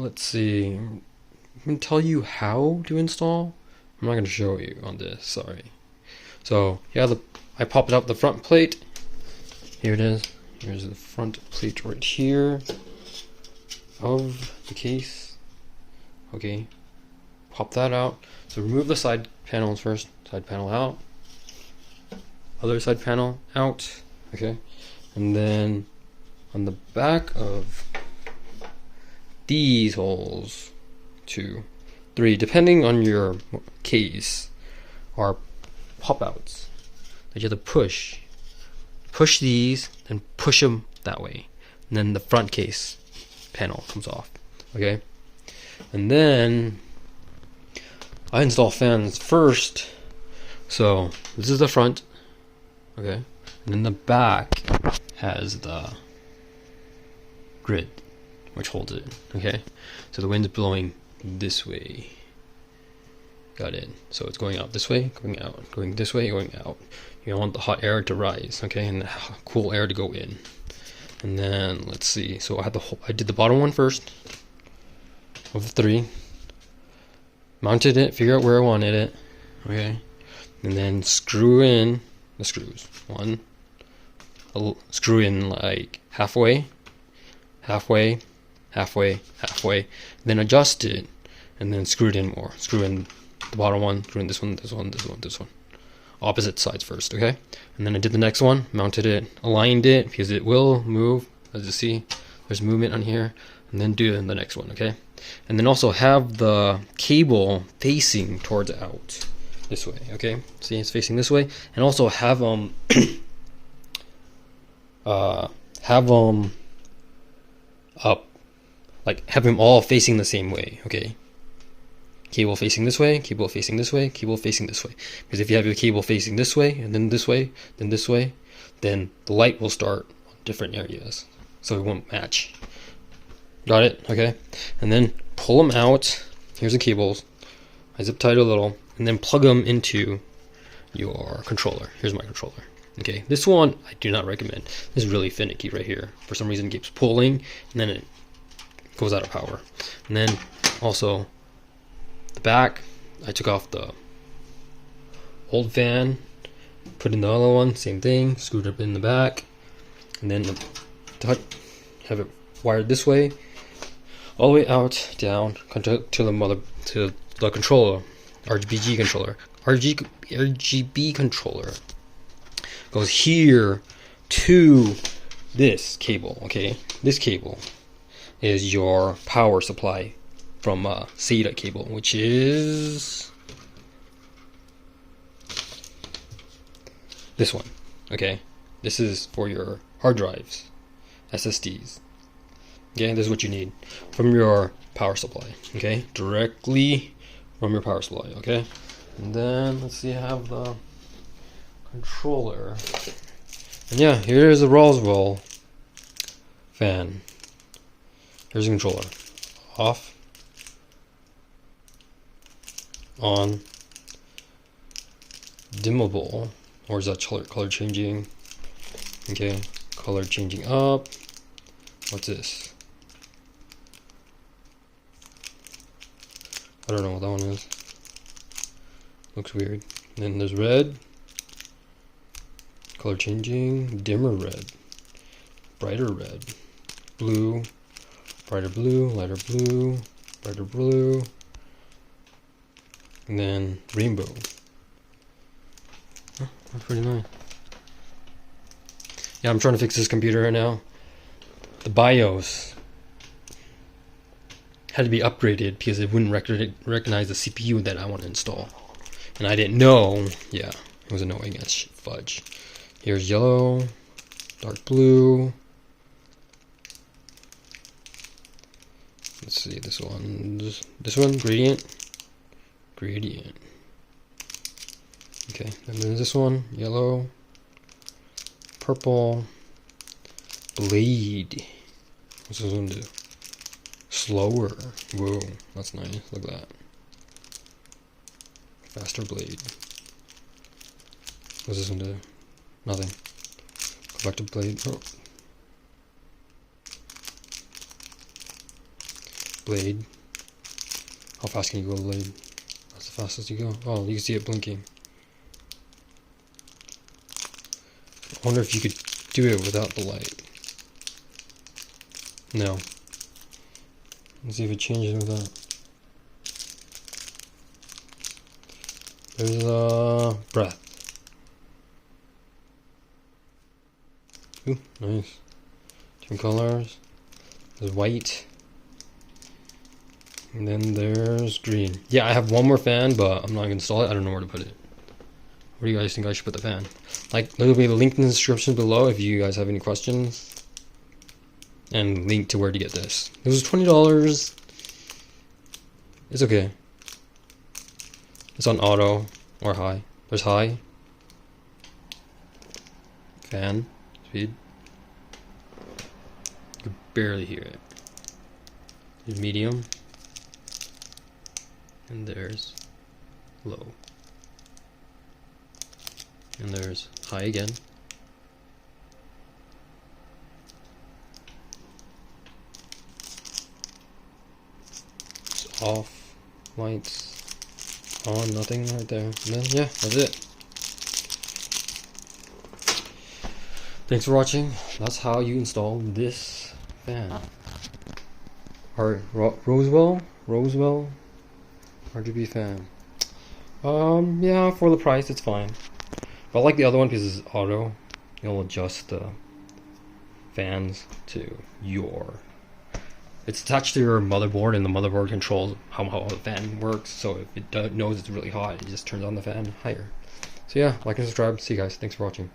let's see. I'm going to tell you how to install. I'm not going to show you on this, sorry. So, yeah, I popped out the front plate. Here it is. Here's the front plate right here of the case. Okay, pop that out. So remove the side panels first. Side panel out. Other side panel out. Okay, and then on the back of these holes, 2, 3, depending on your case, are pop outs that you have to push. Push these, then push them that way, and then the front case panel comes off. Okay, and then I install fans first. So this is the front, okay, and then the back has the grid which holds it. Okay, so the wind's blowing this way. Got it. So it's going out this way, going out, going this way, going out. You want the hot air to rise, okay, and the cool air to go in. And then let's see. So I did the bottom one first of the 3. Mounted it, figure out where I wanted it, okay, and then screw in the screws. One, screw in like halfway, halfway, halfway, halfway. Then adjust it, and then screw it in more. Screw in the bottom one, screw in this one, this one, this one, this one. Opposite sides first, okay? And then I did the next one, mounted it, aligned it, because it will move, as you see, there's movement on here, and then do the next one, okay? And then also have the cable facing towards out, this way, okay? See, it's facing this way, and also have them, up, like have them all facing the same way, okay? Cable facing this way, cable facing this way, cable facing this way. Because if you have your cable facing this way, and then this way, then this way, then the light will start on different areas. So it won't match. Got it? Okay. And then pull them out. Here's the cables. I zip tied a little. And then plug them into your controller. Here's my controller. Okay. This one I do not recommend. This is really finicky right here. For some reason it keeps pulling, and then it goes out of power. And then also the back, I took off the old fan, put in the other one, same thing, screwed up in the back, and then have it wired this way, all the way out, down to the controller, RGB controller. Goes here to this cable. Okay, this cable is your power supply from SATA cable, which is this one. Okay, this is for your hard drives, SSDs. Okay, this is what you need from your power supply. Okay, directly from your power supply. Okay, and then let's see, I have the controller, and yeah, here's the Rosewill fan. Here's the controller. Off, on, dimmable, or is that color changing? Okay, color changing up. What's this? I don't know what that one is. Looks weird. And then there's red, color changing, dimmer red, brighter red, blue, brighter blue, lighter blue, brighter blue, and then rainbow. Oh, that's pretty nice. Yeah, I'm trying to fix this computer right now. The BIOS had to be upgraded because it wouldn't recognize the CPU that I want to install. And I didn't know. Yeah, it was annoying as fudge. Here's yellow, dark blue. Let's see, this one, gradient. Okay, and then this one, yellow, purple, blade. What's this one do? Slower. Whoa, that's nice. Look at that. Faster blade. What's this one do? Nothing. Go back to blade. Oh. blade. How fast can you go, blade? That's the fastest you go. Oh, you can see it blinking. I wonder if you could do it without the light. No. Let's see if it changes with that. There's a breath. Ooh, nice. Different colors. There's white. And then there's green. Yeah, I have one more fan, but I'm not gonna install it. I don't know where to put it. Where do you guys think I should put the fan? Like, there'll be a link in the description below if you guys have any questions. And link to where to get this. It was $20. It's okay. It's on auto or high. There's high. Fan. Speed. You can barely hear it. There's medium. And there's low. And there's high again. It's off, lights, on, nothing right there. And then, yeah, that's it. Thanks for watching. That's how you install this fan. Or Rosewill RGB fan. Yeah, for the price, it's fine. But I like the other one because it's auto. You'll adjust the fans to your. It's attached to your motherboard, and the motherboard controls how the fan works. So if it knows it's really hot, it just turns on the fan higher. So yeah, like and subscribe. See you guys. Thanks for watching.